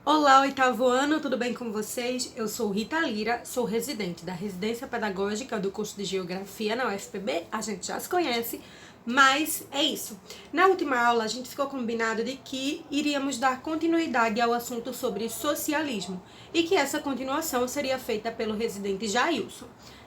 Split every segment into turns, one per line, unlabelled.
Olá, oitavo ano, tudo bem com vocês? Eu sou Rita Lira, sou residente da Residência Pedagógica do curso de Geografia na UFPB, a gente já se conhece, mas é isso. Na última aula, a gente ficou combinado de que iríamos dar continuidade ao assunto sobre socialismo e que essa continuação seria feita pelo residente Jailson.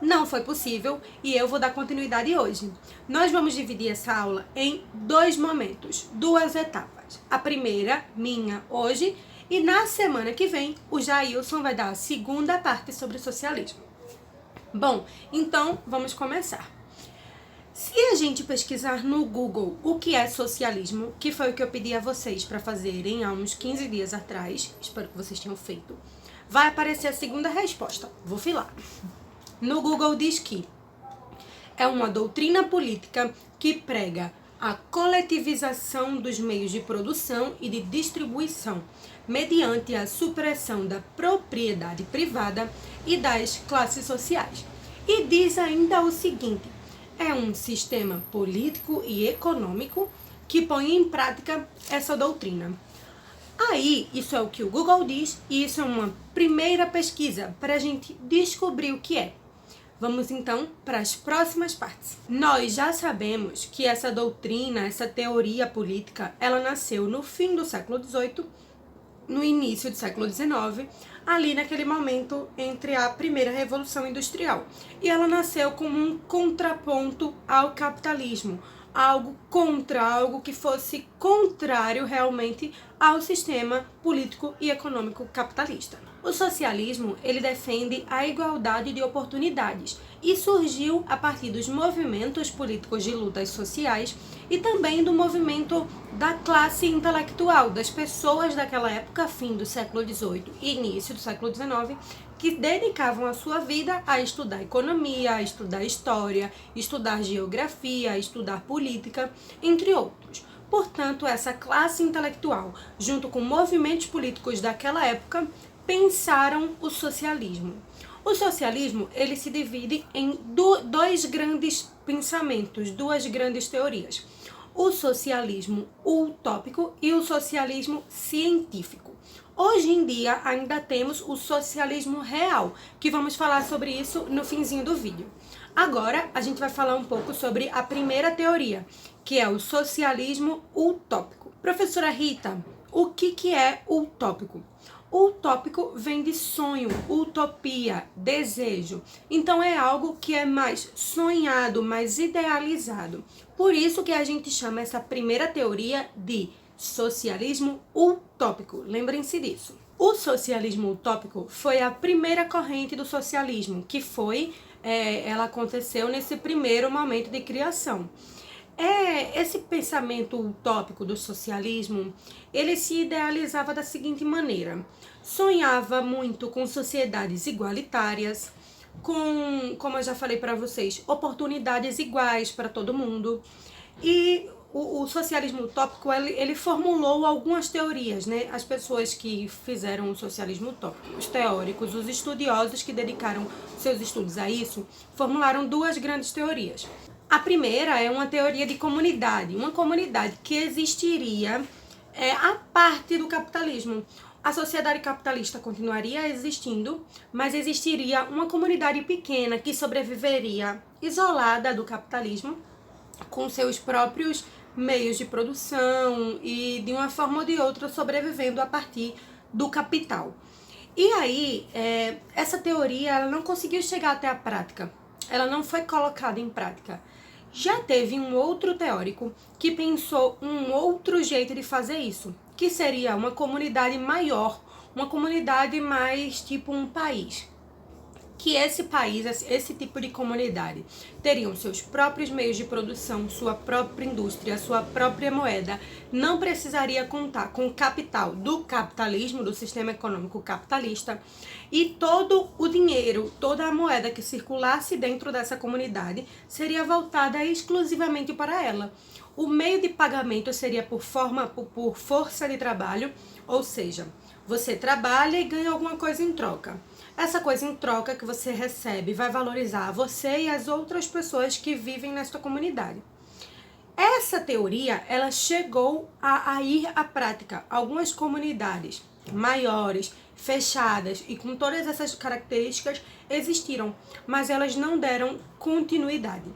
Não foi possível e eu vou dar continuidade hoje. Nós vamos dividir essa aula em dois momentos, duas etapas. A primeira, minha, hoje, e na semana que vem, o Jailson vai dar a segunda parte sobre socialismo. Bom, então vamos começar. Se a gente pesquisar no Google o que é socialismo, que foi o que eu pedi a vocês para fazerem há uns 15 dias atrás, espero que vocês tenham feito, vai aparecer a segunda resposta. Vou filar. No Google diz que é uma doutrina política que prega a coletivização dos meios de produção e de distribuição, mediante a supressão da propriedade privada e das classes sociais. E diz ainda o seguinte: é um sistema político e econômico que põe em prática essa doutrina. Aí, isso é o que o Google diz, e isso é uma primeira pesquisa para a gente descobrir o que é. Vamos então para as próximas partes. Nós já sabemos que essa doutrina, essa teoria política, ela nasceu no fim do século XVIII, no início do século XIX, ali naquele momento entre a primeira Revolução Industrial. E ela nasceu como um contraponto ao capitalismo, algo que fosse contrário realmente ao sistema político e econômico capitalista. O socialismo, ele defende a igualdade de oportunidades e surgiu a partir dos movimentos políticos de lutas sociais e também do movimento da classe intelectual, das pessoas daquela época, fim do século XVIII e início do século XIX, que dedicavam a sua vida a estudar economia, a estudar história, estudar geografia, estudar política, entre outros. Portanto, essa classe intelectual, junto com movimentos políticos daquela época, pensaram o socialismo. O socialismo, ele se divide em dois grandes pensamentos, duas grandes teorias: o socialismo utópico e o socialismo científico. Hoje em dia ainda temos o socialismo real, que vamos falar sobre isso no finzinho do vídeo. Agora a gente vai falar um pouco sobre a primeira teoria, que é o socialismo utópico. Professora Rita, o que é utópico? O utópico vem de sonho, utopia, desejo. Então é algo que é mais sonhado, mais idealizado. Por isso que a gente chama essa primeira teoria de socialismo utópico. Lembrem-se disso. O socialismo utópico foi a primeira corrente do socialismo, que ela aconteceu nesse primeiro momento de criação. Esse pensamento utópico do socialismo, ele se idealizava da seguinte maneira: sonhava muito com sociedades igualitárias, como eu já falei para vocês, oportunidades iguais para todo mundo. E o socialismo utópico, ele formulou algumas teorias, né? As pessoas que fizeram o socialismo utópico, os teóricos, os estudiosos que dedicaram seus estudos a isso, formularam duas grandes teorias. A primeira é uma teoria de comunidade, uma comunidade que existiria a parte do capitalismo. A sociedade capitalista continuaria existindo, mas existiria uma comunidade pequena que sobreviveria isolada do capitalismo, com seus próprios meios de produção e de uma forma ou de outra sobrevivendo a partir do capital. E aí, essa teoria ela não conseguiu chegar até a prática, ela não foi colocada em prática. Já teve um outro teórico que pensou um outro jeito de fazer isso, que seria uma comunidade maior, uma comunidade mais tipo um país. Que esse país, esse tipo de comunidade, teriam seus próprios meios de produção, sua própria indústria, sua própria moeda, não precisaria contar com o capital do capitalismo, do sistema econômico capitalista, e todo o dinheiro, toda a moeda que circulasse dentro dessa comunidade seria voltada exclusivamente para ela. O meio de pagamento seria por força de trabalho, ou seja, você trabalha e ganha alguma coisa em troca. Essa coisa em troca que você recebe vai valorizar você e as outras pessoas que vivem nesta comunidade. Essa teoria, ela chegou a ir à prática. Algumas comunidades maiores, fechadas e com todas essas características existiram, mas elas não deram continuidade.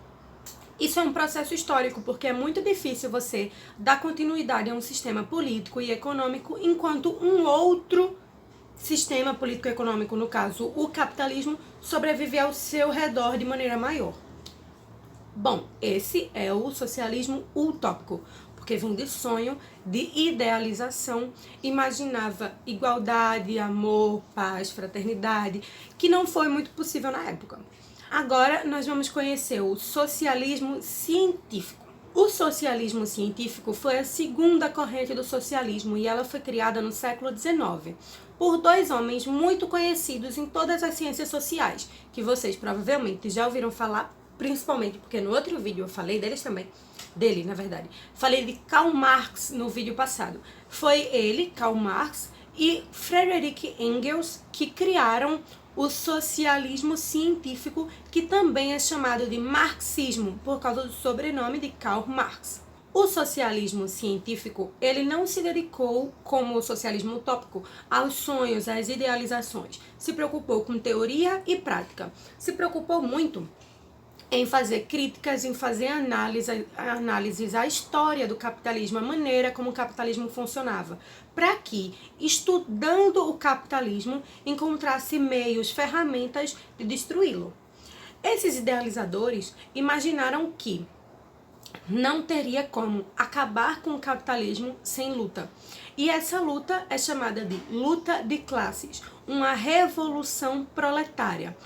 Isso é um processo histórico, porque é muito difícil você dar continuidade a um sistema político e econômico enquanto um outro sistema político e econômico, no caso o capitalismo, sobrevive ao seu redor de maneira maior. Bom, esse é o socialismo utópico, porque vem de sonho, de idealização, imaginava igualdade, amor, paz, fraternidade, que não foi muito possível na época. Agora nós vamos conhecer o socialismo científico. O socialismo científico foi a segunda corrente do socialismo e ela foi criada no século XIX por dois homens muito conhecidos em todas as ciências sociais, que vocês provavelmente já ouviram falar, principalmente porque no outro vídeo eu falei deles também, dele na verdade, falei de Karl Marx no vídeo passado. Foi ele, Karl Marx, e Friedrich Engels que criaram o socialismo científico, que também é chamado de marxismo, por causa do sobrenome de Karl Marx. O socialismo científico, ele não se dedicou, como o socialismo utópico, aos sonhos, às idealizações. Se preocupou com teoria e prática. Se preocupou muito em fazer críticas, em fazer análises à história do capitalismo, a maneira como o capitalismo funcionava, para que, estudando o capitalismo, encontrasse meios, ferramentas de destruí-lo. Esses idealizadores imaginaram que não teria como acabar com o capitalismo sem luta. E essa luta é chamada de luta de classes, uma revolução proletária.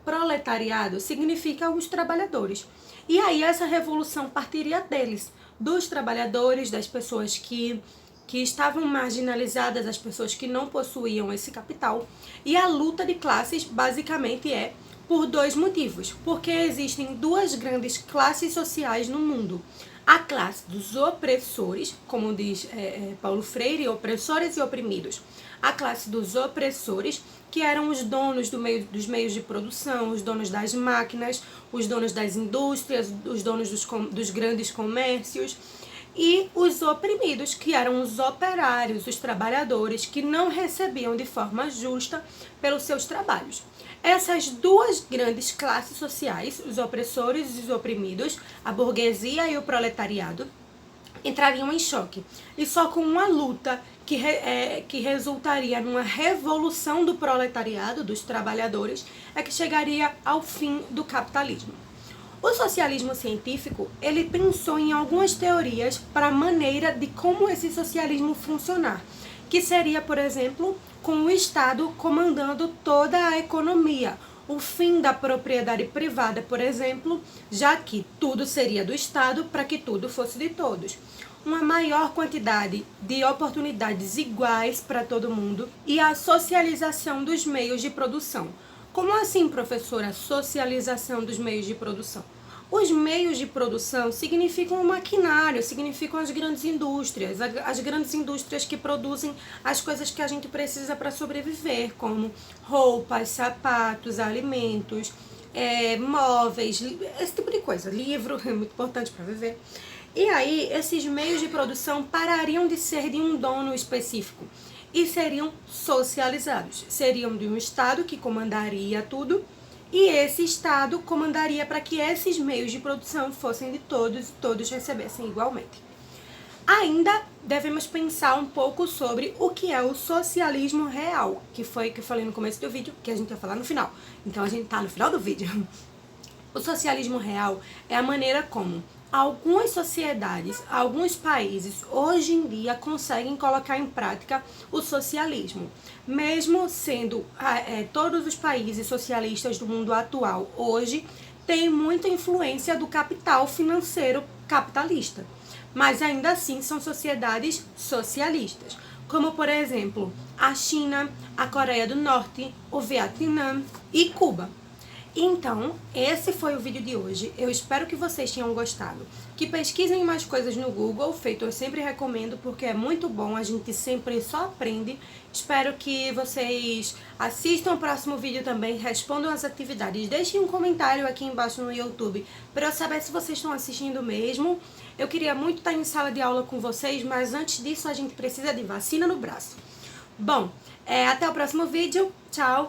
Proletariado significa os trabalhadores. E aí essa revolução partiria deles, dos trabalhadores, das pessoas que estavam marginalizadas, as pessoas que não possuíam esse capital. E a luta de classes basicamente é por dois motivos. Porque existem duas grandes classes sociais no mundo. A classe dos opressores, como diz Paulo Freire, opressores e oprimidos. A classe dos opressores, que eram os donos dos meios de produção, os donos das máquinas, os donos das indústrias, os donos dos grandes comércios, e os oprimidos, que eram os operários, os trabalhadores, que não recebiam de forma justa pelos seus trabalhos. Essas duas grandes classes sociais, os opressores e os oprimidos, a burguesia e o proletariado, entrariam em choque. E só com uma luta que resultaria numa revolução do proletariado, dos trabalhadores, é que chegaria ao fim do capitalismo. O socialismo científico, ele pensou em algumas teorias para a maneira de como esse socialismo funcionar, que seria, por exemplo, com o Estado comandando toda a economia, o fim da propriedade privada, por exemplo, já que tudo seria do Estado para que tudo fosse de todos. Uma maior quantidade de oportunidades iguais para todo mundo e a socialização dos meios de produção. Como assim, professora, socialização dos meios de produção? Os meios de produção significam o maquinário, significam as grandes indústrias que produzem as coisas que a gente precisa para sobreviver, como roupas, sapatos, alimentos, móveis, esse tipo de coisa. Livro é muito importante para viver. E aí, esses meios de produção parariam de ser de um dono específico e seriam socializados. Seriam de um Estado que comandaria tudo e esse Estado comandaria para que esses meios de produção fossem de todos e todos recebessem igualmente. Ainda devemos pensar um pouco sobre o que é o socialismo real, que foi o que eu falei no começo do vídeo, que a gente ia falar no final. Então a gente tá no final do vídeo. O socialismo real é a maneira como algumas sociedades, alguns países, hoje em dia conseguem colocar em prática o socialismo. Mesmo sendo todos os países socialistas do mundo atual hoje têm muita influência do capital financeiro capitalista. Mas ainda assim são sociedades socialistas, como por exemplo a China, a Coreia do Norte, o Vietnã e Cuba. Então, esse foi o vídeo de hoje. Eu espero que vocês tenham gostado. Que pesquisem mais coisas no Google, feito eu sempre recomendo, porque é muito bom, a gente sempre só aprende. Espero que vocês assistam o próximo vídeo também, respondam as atividades. Deixem um comentário aqui embaixo no YouTube para eu saber se vocês estão assistindo mesmo. Eu queria muito estar em sala de aula com vocês, mas antes disso a gente precisa de vacina no braço. Bom, até o próximo vídeo. Tchau!